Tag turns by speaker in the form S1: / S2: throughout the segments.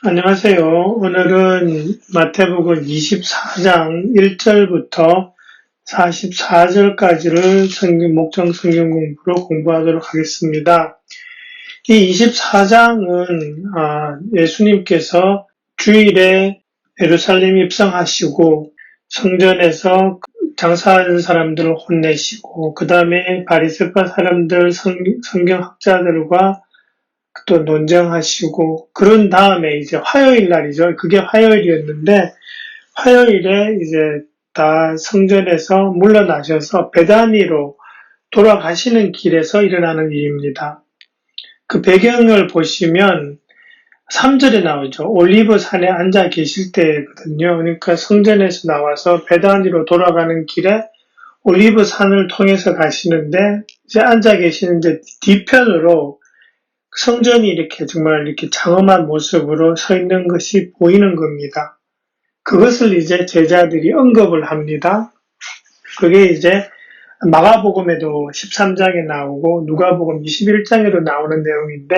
S1: 안녕하세요. 오늘은 마태복음 24장 1절부터 44절까지를 목장 성경 공부로 공부하도록 하겠습니다. 이 24장은 예수님께서 주일에 예루살렘 입성하시고 성전에서 장사하는 사람들을 혼내시고 그 다음에 바리새파 사람들 성경학자들과 또 논쟁하시고 그런 다음에 이제 화요일 날이죠. 그게 화요일이었는데 화요일에 이제 다 성전에서 물러나셔서 베다니로 돌아가시는 길에서 일어나는 일입니다. 그 배경을 보시면 3절에 나오죠. 올리브 산에 앉아 계실 때거든요. 그러니까 성전에서 나와서 베다니로 돌아가는 길에 올리브 산을 통해서 가시는데 이제 앉아 계시는데 뒤편으로 성전이 이렇게 정말 이렇게 장엄한 모습으로 서 있는 것이 보이는 겁니다. 그것을 이제 제자들이 언급을 합니다. 그게 이제 마가복음에도 13장에 나오고 누가복음 21장에도 나오는 내용인데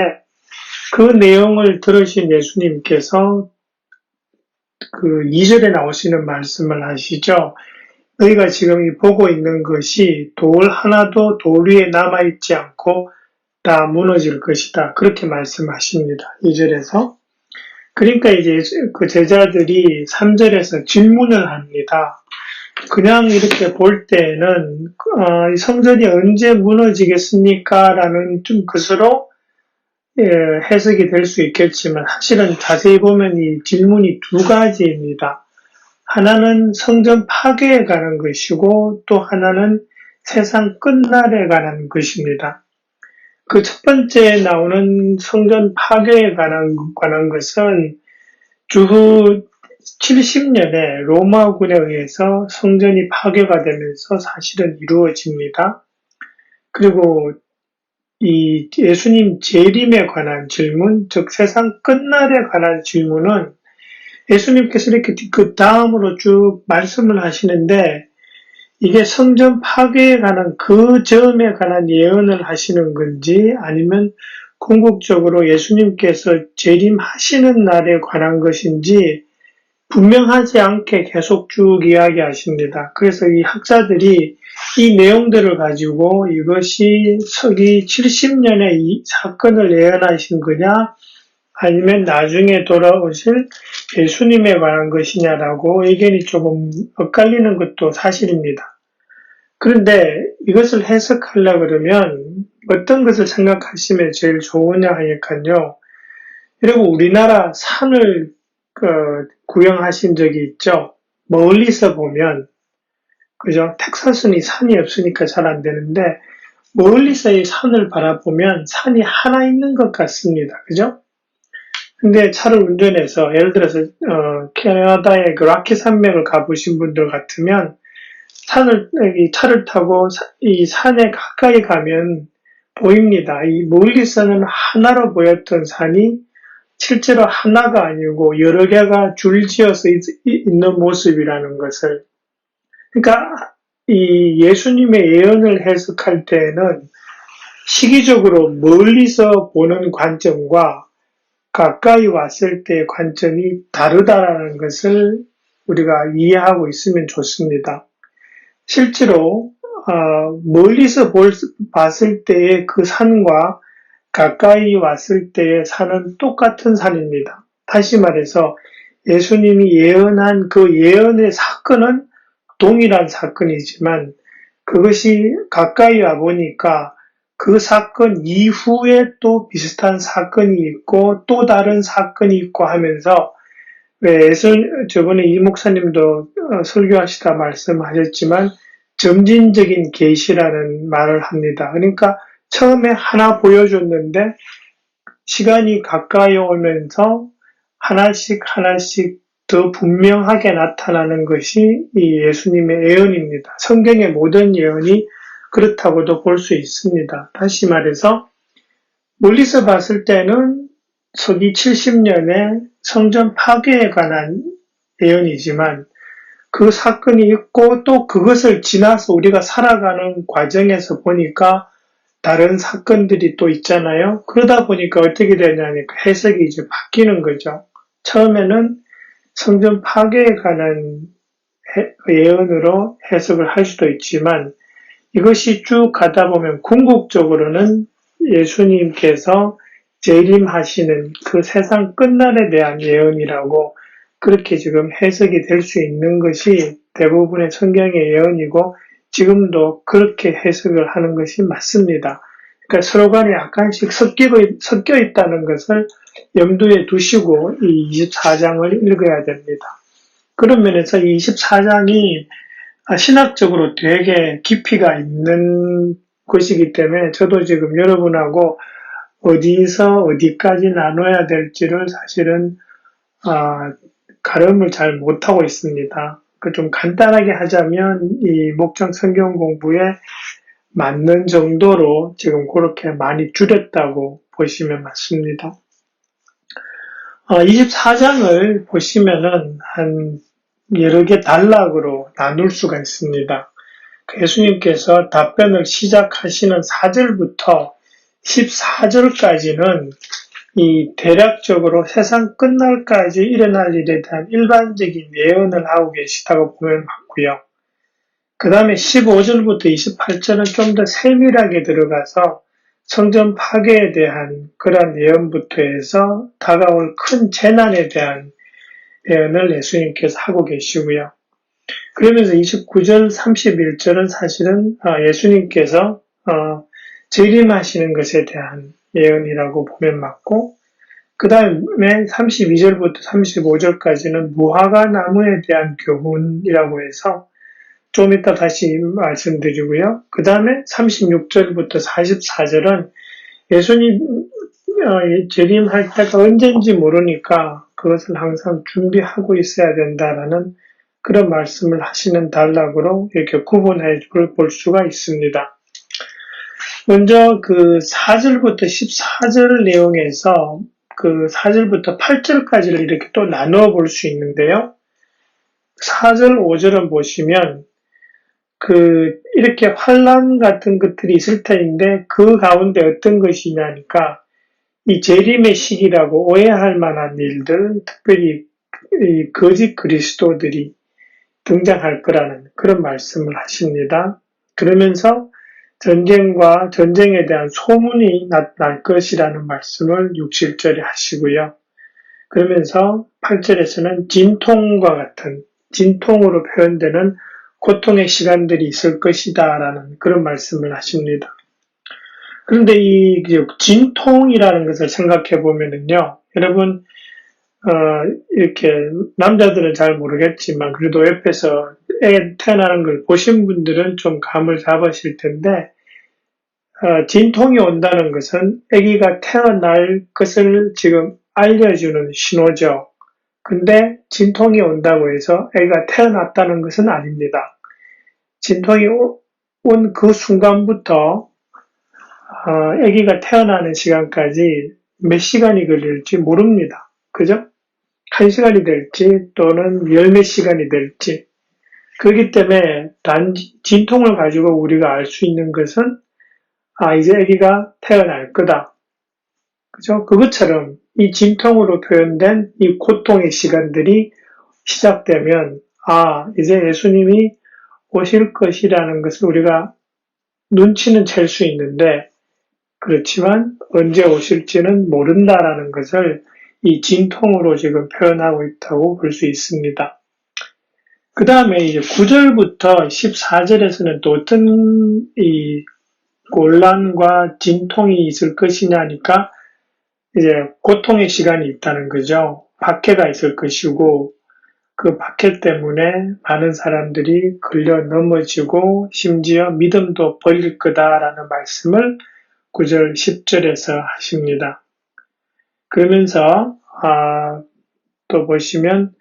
S1: 그 내용을 들으신 예수님께서 그 2절에 나오시는 말씀을 하시죠. 너희가 지금 보고 있는 것이 돌 하나도 돌 위에 남아있지 않고 다 무너질 것이다. 그렇게 말씀하십니다. 2절에서. 그러니까 이제 그 제자들이 3절에서 질문을 합니다. 그냥 이렇게 볼 때는 성전이 언제 무너지겠습니까? 라는 좀 것으로 해석이 될 수 있겠지만 사실은 자세히 보면 이 질문이 두 가지입니다. 하나는 성전 파괴에 관한 것이고 또 하나는 세상 끝날에 관한 것입니다. 그 첫 번째 나오는 성전 파괴에 관한 것은 주후 70년에 로마군에 의해서 성전이 파괴가 되면서 사실은 이루어집니다. 그리고 이 예수님 재림에 관한 질문, 즉 세상 끝날에 관한 질문은 예수님께서 이렇게 그 다음으로 쭉 말씀을 하시는데 이게 성전 파괴에 관한 그 점에 관한 예언을 하시는 건지 아니면 궁극적으로 예수님께서 재림하시는 날에 관한 것인지 분명하지 않게 계속 쭉 이야기하십니다. 그래서 이 학자들이 이 내용들을 가지고 이것이 서기 70년에 이 사건을 예언하신 거냐 아니면 나중에 돌아오실 예수님에 관한 것이냐라고 의견이 조금 엇갈리는 것도 사실입니다. 그런데 이것을 해석하려고 그러면 어떤 것을 생각하시면 제일 좋으냐 하니까요. 여러분 우리나라 산을 구경하신 적이 있죠? 멀리서 보면 그죠? 텍사스는 산이 없으니까 잘 안 되는데 멀리서 이 산을 바라보면 산이 하나 있는 것 같습니다. 그죠? 근데 차를 운전해서 예를 들어서 캐나다의 그 라키 산맥을 가보신 분들 같으면 차를 타고 이 산에 가까이 가면 보입니다. 이 멀리서는 하나로 보였던 산이 실제로 하나가 아니고 여러 개가 줄지어서 있는 모습이라는 것을. 그러니까 이 예수님의 예언을 해석할 때는 시기적으로 멀리서 보는 관점과 가까이 왔을 때의 관점이 다르다라는 것을 우리가 이해하고 있으면 좋습니다. 실제로 멀리서 봤을 때의 그 산과 가까이 왔을 때의 산은 똑같은 산입니다. 다시 말해서 예수님이 예언한 그 예언의 사건은 동일한 사건이지만 그것이 가까이 와보니까 그 사건 이후에 또 비슷한 사건이 있고 또 다른 사건이 있고 하면서 저번에 이 목사님도 설교하시다 말씀하셨지만 점진적인 계시라는 말을 합니다. 그러니까 처음에 하나 보여줬는데 시간이 가까이 오면서 하나씩 더 분명하게 나타나는 것이 이 예수님의 예언입니다. 성경의 모든 예언이 그렇다고도 볼 수 있습니다. 다시 말해서 멀리서 봤을 때는 서기 70년에 성전 파괴에 관한 예언이지만 그 사건이 있고 또 그것을 지나서 우리가 살아가는 과정에서 보니까 다른 사건들이 또 있잖아요. 그러다 보니까 어떻게 되냐니까 해석이 이제 바뀌는 거죠. 처음에는 성전 파괴에 관한 예언으로 해석을 할 수도 있지만 이것이 쭉 가다 보면 궁극적으로는 예수님께서 재림하시는 그 세상 끝날에 대한 예언이라고 그렇게 지금 해석이 될 수 있는 것이 대부분의 성경의 예언이고 지금도 그렇게 해석을 하는 것이 맞습니다. 그러니까 서로 간에 약간씩 섞여 있다는 것을 염두에 두시고 이 24장을 읽어야 됩니다. 그런 면에서 이 24장이 신학적으로 되게 깊이가 있는 것이기 때문에 저도 지금 여러분하고 어디서 어디까지 나눠야 될지를 사실은 가름을 잘 못하고 있습니다. 좀 간단하게 하자면 이 목장 성경 공부에 맞는 정도로 지금 그렇게 많이 줄였다고 보시면 맞습니다. 24장을 보시면은 한 여러 개 단락으로 나눌 수가 있습니다. 예수님께서 답변을 시작하시는 4절부터 14절까지는 이 대략적으로 세상 끝날까지 일어날 일에 대한 일반적인 예언을 하고 계시다고 보면 맞고요. 그 다음에 15절부터 28절은 좀 더 세밀하게 들어가서 성전 파괴에 대한 그러한 예언부터 해서 다가올 큰 재난에 대한 예언을 예수님께서 하고 계시고요. 그러면서 29절, 31절은 사실은 예수님께서 재림하시는 것에 대한 예언이라고 보면 맞고 그 다음에 32절부터 35절까지는 무화과 나무에 대한 교훈이라고 해서 좀 이따 다시 말씀드리고요. 그 다음에 36절부터 44절은 예수님 재림할 때가 언제인지 모르니까 그것을 항상 준비하고 있어야 된다라는 그런 말씀을 하시는 단락으로 이렇게 구분해 볼 수가 있습니다. 먼저 그 4절부터 14절 내용에서 그 4절부터 8절까지를 이렇게 또 나누어 볼 수 있는데요. 4절, 5절은 보시면 이렇게 환란 같은 것들이 있을 터인데 그 가운데 어떤 것이냐니까 이 재림의 시기라고 오해할 만한 일들, 특별히 이 거짓 그리스도들이 등장할 거라는 그런 말씀을 하십니다. 그러면서 전쟁과 전쟁에 대한 소문이 날 것이라는 말씀을 6, 7절에 하시고요. 그러면서 8절에서는 진통과 같은 진통으로 표현되는 고통의 시간들이 있을 것이다 라는 그런 말씀을 하십니다. 그런데 이 진통이라는 것을 생각해 보면은요, 여러분, 이렇게 남자들은 잘 모르겠지만 그래도 옆에서 애 태어나는 걸 보신 분들은 좀 감을 잡으실 텐데 진통이 온다는 것은 아기가 태어날 것을 지금 알려주는 신호죠. 근데 진통이 온다고 해서 아기가 태어났다는 것은 아닙니다. 진통이 온 그 순간부터 아기가 태어나는 시간까지 몇 시간이 걸릴지 모릅니다. 그죠? 1시간이 될지 또는 열 몇 시간이 될지. 그렇기 때문에 진통을 가지고 우리가 알 수 있는 것은 이제 아기가 태어날 거다. 그죠? 그것처럼 이 진통으로 표현된 이 고통의 시간들이 시작되면 이제 예수님이 오실 것이라는 것을 우리가 눈치는 챌 수 있는데 그렇지만 언제 오실지는 모른다라는 것을 이 진통으로 지금 표현하고 있다고 볼 수 있습니다. 그 다음에 이제 9절부터 14절에서는 또 어떤 이 곤란과 진통이 있을 것이냐니까 이제 고통의 시간이 있다는 거죠. 박해가 있을 것이고 그 박해 때문에 많은 사람들이 걸려 넘어지고 심지어 믿음도 버릴 거다라는 말씀을 9절, 10절에서 하십니다. 그러면서 또 보시면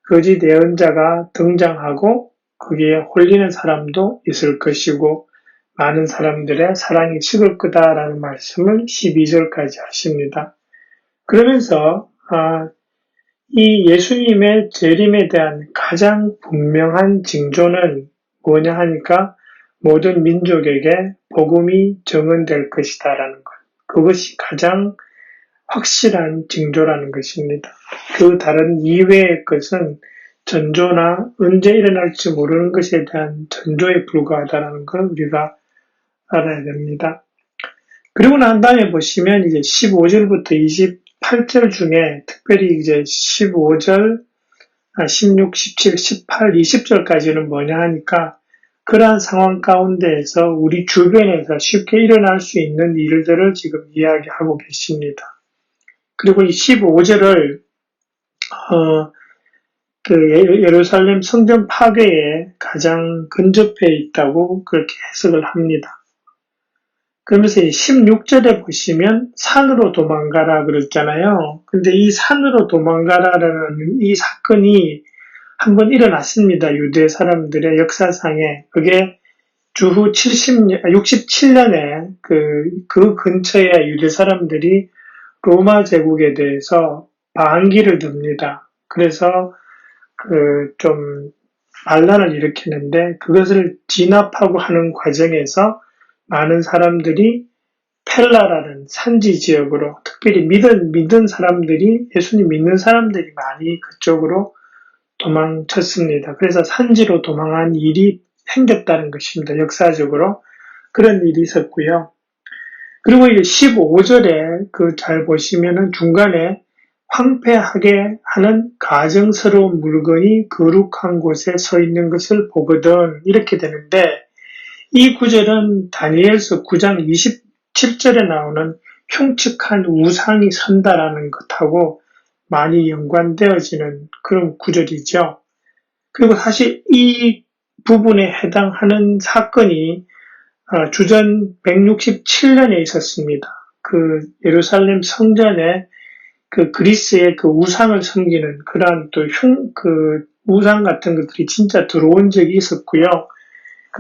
S1: 거짓 예언자가 등장하고 거기에 홀리는 사람도 있을 것이고 많은 사람들의 사랑이 식을 거다라는 말씀을 12절까지 하십니다. 그러면서 이 예수님의 재림에 대한 가장 분명한 징조는 뭐냐 하니까 모든 민족에게 복음이 증언될 것이다라는 것. 그것이 가장 확실한 징조라는 것입니다. 그 다른 이외의 것은 전조나 언제 일어날지 모르는 것에 대한 전조에 불과하다는 걸 우리가 알아야 됩니다. 그리고 난 다음에 보시면 이제 15절부터 28절 중에 특별히 이제 15절, 16, 17, 18, 20절까지는 뭐냐 하니까 그러한 상황 가운데에서 우리 주변에서 쉽게 일어날 수 있는 일들을 지금 이야기하고 계십니다. 그리고 이 15절을 예루살렘 성전 파괴에 가장 근접해 있다고 그렇게 해석을 합니다. 그러면서 16절에 보시면 산으로 도망가라 그랬잖아요. 근데 이 산으로 도망가라라는 이 사건이 한번 일어났습니다. 유대 사람들의 역사상에. 그게 주후 67년에 그 근처에 유대 사람들이 로마 제국에 대해서 반기를 듭니다. 그래서 좀 반란을 일으키는데 그것을 진압하고 하는 과정에서 많은 사람들이 펠라라는 산지 지역으로 특별히 믿은 사람들이 예수님 믿는 사람들이 많이 그쪽으로 도망쳤습니다. 그래서 산지로 도망한 일이 생겼다는 것입니다. 역사적으로 그런 일이 있었고요. 그리고 이제 15절에 잘 보시면은 중간에 황폐하게 하는 가증스러운 물건이 거룩한 곳에 서 있는 것을 보거든 이렇게 되는데 이 구절은 다니엘서 9장 27절에 나오는 흉측한 우상이 선다라는 것하고 많이 연관되어지는 그런 구절이죠. 그리고 사실 이 부분에 해당하는 사건이 주전 167년에 있었습니다. 예루살렘 성전에 그리스의 우상을 섬기는 그러한 우상 같은 것들이 진짜 들어온 적이 있었고요.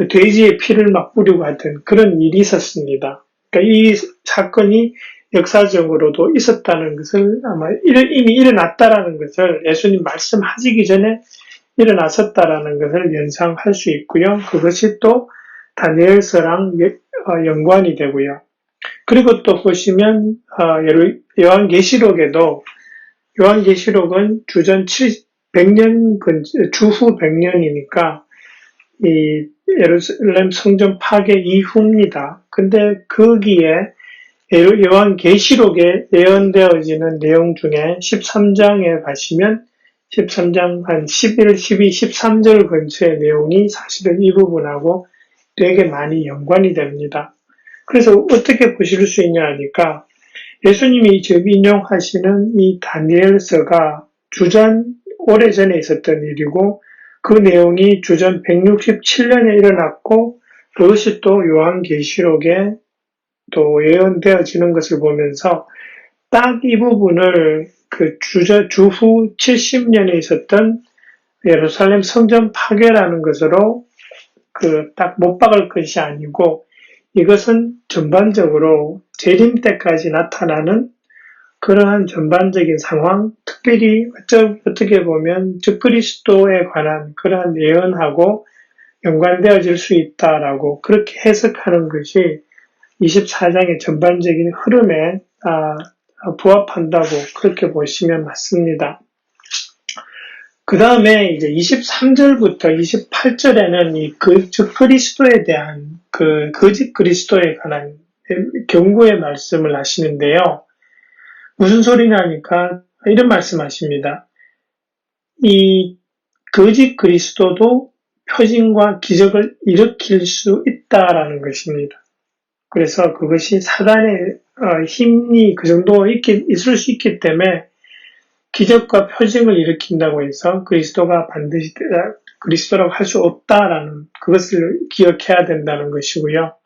S1: 돼지의 피를 막 뿌리고 하던 그런 일이 있었습니다. 그러니까 이 사건이 역사적으로도 있었다는 것을 아마 이미 일어났다라는 것을 예수님 말씀하시기 전에 일어났었다라는 것을 연상할 수 있고요. 그것이 또 다니엘서랑 연관이 되고요. 그리고 또 보시면 요한계시록에도 요한계시록은 주전 100년 주후 100년이니까 이 예루살렘 성전 파괴 이후입니다. 근데 거기에 요한계시록에 예언되어지는 내용 중에 13장에 가시면 13장 한 11, 12, 13절 근처의 내용이 사실은 이 부분하고 되게 많이 연관이 됩니다. 그래서 어떻게 보실 수 있냐 하니까 예수님이 지금 인용하시는 이 다니엘서가 주전 오래전에 있었던 일이고 그 내용이 주전 167년에 일어났고 그것이 또 요한계시록에 또 예언되어지는 것을 보면서 딱 이 부분을 주후 70년에 있었던 예루살렘 성전 파괴라는 것으로 딱 못 박을 것이 아니고 이것은 전반적으로 재림 때까지 나타나는 그러한 전반적인 상황, 특별히 어떻게 보면 적그리스도에 관한 그러한 예언하고 연관되어질 수 있다라고 그렇게 해석하는 것이 24장의 전반적인 흐름에 부합한다고 그렇게 보시면 맞습니다. 그 다음에 이제 23절부터 28절에는 이 그리스도에 대한 거짓 그리스도에 관한 경고의 말씀을 하시는데요. 무슨 소리냐니까 이런 말씀하십니다. 이 거짓 그리스도도 표징과 기적을 일으킬 수 있다라는 것입니다. 그래서 그것이 사단의 힘이 그 정도 있을 수 있기 때문에 기적과 표징을 일으킨다고 해서 그리스도가 반드시 그리스도라고 할 수 없다라는 그것을 기억해야 된다는 것이고요.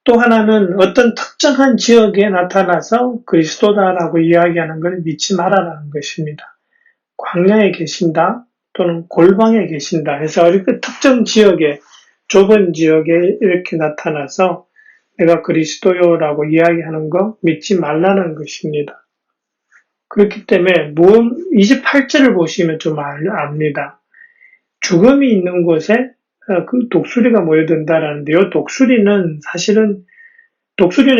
S1: 또 하나는 어떤 특정한 지역에 나타나서 그리스도다라고 이야기하는 걸 믿지 말아라는 것입니다. 광야에 계신다 또는 골방에 계신다 해서 그 특정 지역에 좁은 지역에 이렇게 나타나서 내가 그리스도요라고 이야기하는 거 믿지 말라는 것입니다. 그렇기 때문에 28절을 보시면 좀 압니다. 죽음이 있는 곳에 독수리가 모여든다라는데요. 독수리는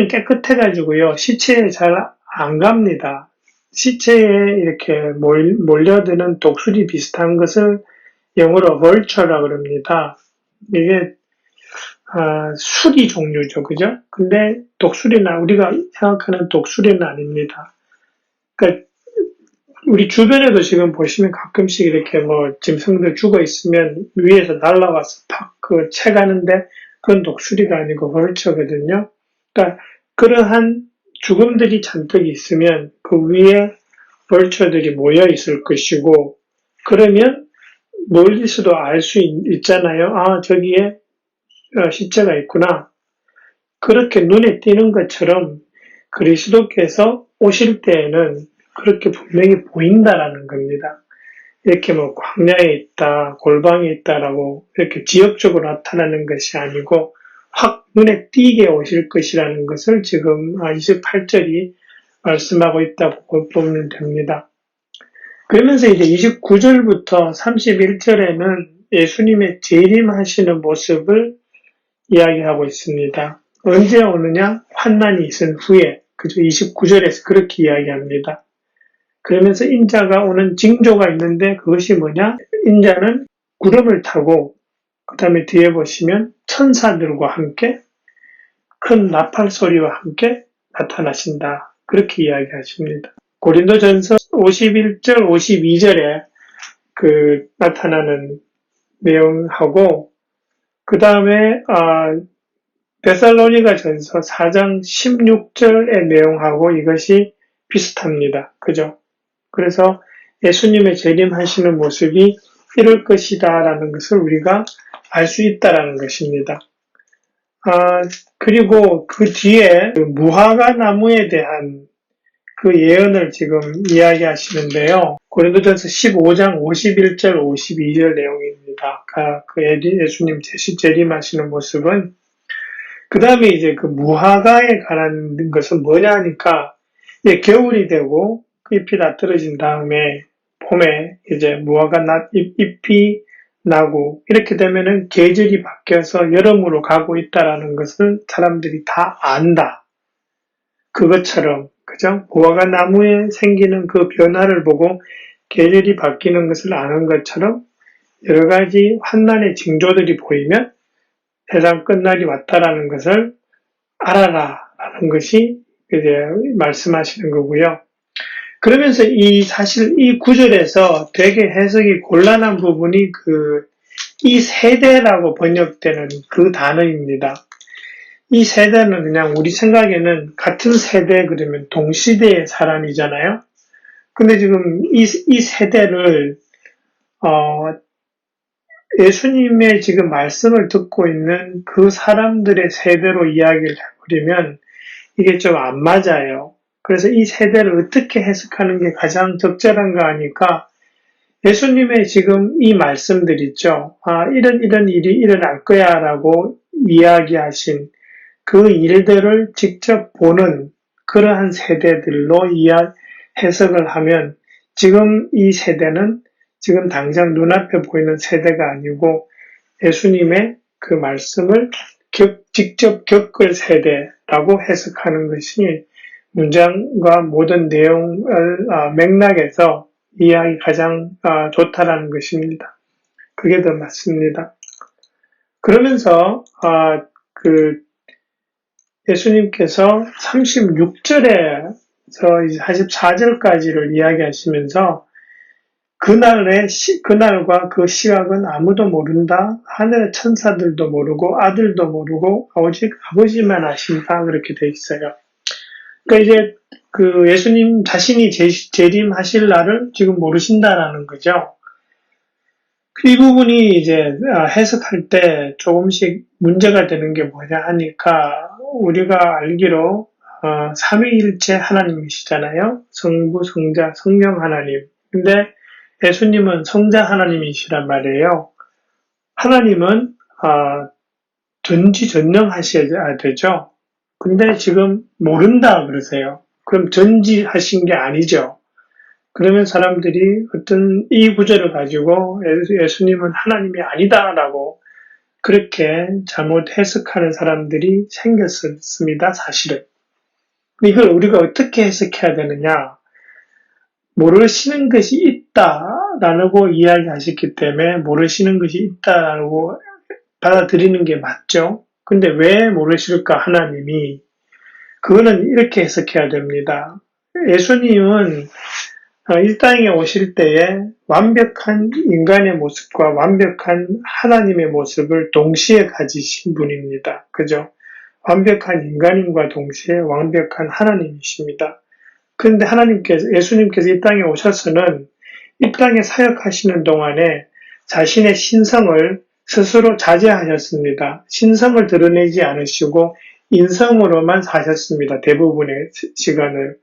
S1: 깨끗해가지고요. 시체에 잘 안 갑니다. 시체에 이렇게 몰려드는 독수리 비슷한 것을 영어로 vulture라고 그럽니다. 이게 수리 종류죠, 그죠? 근데 독수리는 우리가 생각하는 독수리는 아닙니다. 그러니까 우리 주변에도 지금 보시면 가끔씩 이렇게 뭐 짐승들 죽어 있으면 위에서 날아와서 팍 그 채가는데 그건 독수리가 아니고 벌처거든요. 그러니까 그러한 죽음들이 잔뜩 있으면 그 위에 벌처들이 모여 있을 것이고, 그러면 멀리서도 알 수 있잖아요. 아, 저기에 시체가 있구나. 그렇게 눈에 띄는 것처럼 그리스도께서 오실 때에는 그렇게 분명히 보인다라는 겁니다. 이렇게 뭐 광야에 있다, 골방에 있다라고 이렇게 지역적으로 나타나는 것이 아니고 확 눈에 띄게 오실 것이라는 것을 지금 28절이 말씀하고 있다고 보면 됩니다. 그러면서 이제 29절부터 31절에는 예수님의 재림하시는 모습을 이야기하고 있습니다. 언제 오느냐? 환난이 있은 후에. 그죠? 29절에서 그렇게 이야기합니다. 그러면서 인자가 오는 징조가 있는데 그것이 뭐냐? 인자는 구름을 타고 그 다음에 뒤에 보시면 천사들과 함께 큰 나팔 소리와 함께 나타나신다. 그렇게 이야기하십니다. 고린도전서 51절, 52절에 그 나타나는 내용하고 그 다음에 데살로니가 전서 4장 16절의 내용하고 이것이 비슷합니다. 그죠? 그래서 예수님의 재림하시는 모습이 이럴 것이다라는 것을 우리가 알 수 있다라는 것입니다. 그리고 그 뒤에 그 무화과 나무에 대한 그 예언을 지금 이야기하시는데요. 고린도전서 15장 51절 52절 내용입니다. 그 예수님 재림하시는 모습은 그 다음에 이제 그 무화과에 관한 것은 뭐냐 하니까 이제 겨울이 되고 잎이 다 떨어진 다음에 봄에 이제 무화과 잎이 나고 이렇게 되면은 계절이 바뀌어서 여름으로 가고 있다라는 것을 사람들이 다 안다. 그것처럼 그죠? 무화과 나무에 생기는 그 변화를 보고 계절이 바뀌는 것을 아는 것처럼 여러 가지 환난의 징조들이 보이면 세상 끝날이 왔다라는 것을 알아라라는 것이 이제 말씀하시는 거고요. 그러면서 사실 이 구절에서 되게 해석이 곤란한 부분이 이 세대라고 번역되는 그 단어입니다. 이 세대는 그냥 우리 생각에는 같은 세대 그러면 동시대의 사람이잖아요. 근데 지금 이 세대를 예수님의 지금 말씀을 듣고 있는 그 사람들의 세대로 이야기를 해버리면 이게 좀 안 맞아요. 그래서 이 세대를 어떻게 해석하는 게 가장 적절한가 하니까 예수님의 지금 이 말씀들 있죠. 이런 일이 일어날 거야 라고 이야기하신 그 일들을 직접 보는 그러한 세대들로 해석을 하면 지금 이 세대는 지금 당장 눈앞에 보이는 세대가 아니고 예수님의 그 말씀을 직접 겪을 세대라고 해석하는 것이 문장과 모든 내용을 맥락에서 이해하기 가장 좋다라는 것입니다. 그게 더 맞습니다. 그러면서 예수님께서 36절에서 44절까지를 이야기하시면서 그날과 그 시각은 아무도 모른다. 하늘의 천사들도 모르고 아들도 모르고 오직 아버지만 아신다. 그렇게 돼 있어요. 그러니까 이제 그 예수님 자신이 재림하실 날을 지금 모르신다라는 거죠. 이 부분이 이제 해석할 때 조금씩 문제가 되는 게 뭐냐 하니까 우리가 알기로 삼위일체 하나님이시잖아요. 성부, 성자, 성령 하나님. 근데 예수님은 성자 하나님이시란 말이에요. 하나님은 전지전능하셔야 되죠. 근데 지금 모른다 그러세요. 그럼 전지하신 게 아니죠. 그러면 사람들이 어떤 이 구절을 가지고 예수님은 하나님이 아니다라고 그렇게 잘못 해석하는 사람들이 생겼습니다. 사실은. 이걸 우리가 어떻게 해석해야 되느냐? 모르시는 것이 있다라고 이야기하셨기 때문에 모르시는 것이 있다라고 받아들이는 게 맞죠. 근데 왜 모르실까, 하나님이? 그거는 이렇게 해석해야 됩니다. 예수님은 이 땅에 오실 때에 완벽한 인간의 모습과 완벽한 하나님의 모습을 동시에 가지신 분입니다. 그죠? 완벽한 인간인과 동시에 완벽한 하나님이십니다. 그런데 예수님께서 이 땅에 오셔서는 이 땅에 사역하시는 동안에 자신의 신성을 스스로 자제하셨습니다. 신성을 드러내지 않으시고 인성으로만 사셨습니다. 대부분의 시간을.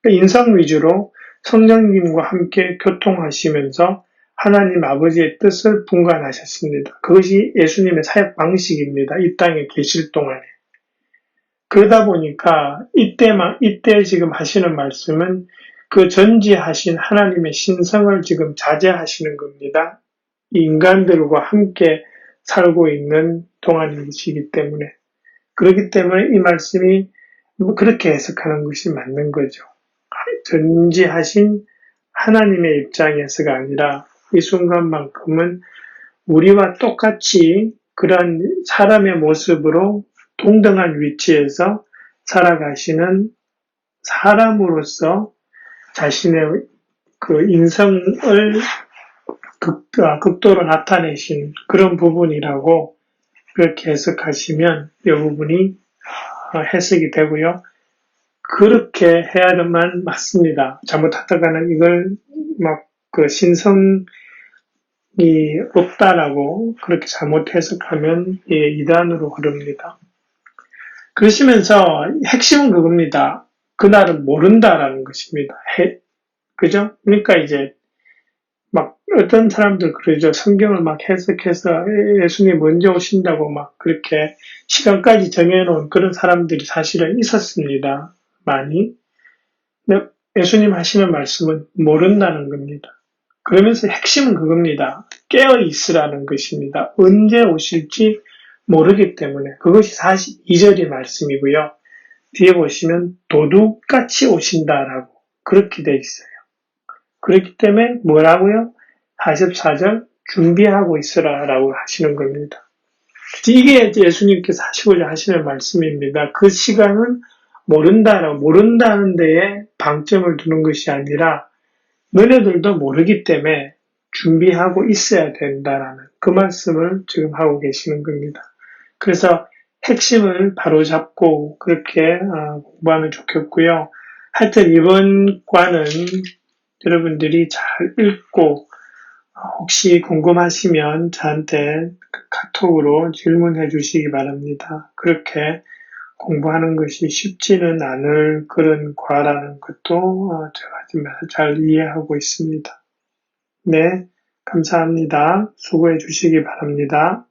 S1: 인성 위주로 성령님과 함께 교통하시면서 하나님 아버지의 뜻을 분간하셨습니다. 그것이 예수님의 사역 방식입니다. 이 땅에 계실 동안에. 그러다 보니까 이때 지금 하시는 말씀은 그 전지하신 하나님의 신성을 지금 자제하시는 겁니다. 인간들과 함께 살고 있는 동안이시기 때문에. 그렇기 때문에 이 말씀이 그렇게 해석하는 것이 맞는 거죠. 전지하신 하나님의 입장에서가 아니라 이 순간만큼은 우리와 똑같이 그런 사람의 모습으로 동등한 위치에서 살아가시는 사람으로서 자신의 그 인성을 극도로 나타내신 그런 부분이라고 그렇게 해석하시면 이 부분이 해석이 되고요. 그렇게 해야만 맞습니다. 잘못하다가는 이걸 신성이 없다라고 그렇게 잘못 해석하면 이단으로 흐릅니다. 그러시면서 핵심은 그겁니다. 그날은 모른다라는 것입니다. 그죠? 그러니까 이제 어떤 사람들 그러죠. 성경을 해석해서 예수님 먼저 오신다고 그렇게 시간까지 정해놓은 그런 사람들이 사실은 있었습니다. 많이. 근데 예수님 하시는 말씀은 모른다는 겁니다. 그러면서 핵심은 그겁니다. 깨어 있으라는 것입니다. 언제 오실지 모르기 때문에. 그것이 42절의 말씀이고요. 뒤에 보시면 도둑같이 오신다라고 그렇게 돼 있어요. 그렇기 때문에 뭐라고요? 44절 준비하고 있으라라고 하시는 겁니다. 이게 예수님께서 하시고자 하시는 말씀입니다. 그 시간은 모른다는 데에 방점을 두는 것이 아니라 너네들도 모르기 때문에 준비하고 있어야 된다라는 그 말씀을 지금 하고 계시는 겁니다. 그래서 핵심을 바로잡고 그렇게 공부하면 좋겠고요. 하여튼 이번 과는 여러분들이 잘 읽고 혹시 궁금하시면 저한테 카톡으로 질문해 주시기 바랍니다. 그렇게 공부하는 것이 쉽지는 않을 그런 과라는 것도 제가 잘 이해하고 있습니다. 네, 감사합니다. 수고해 주시기 바랍니다.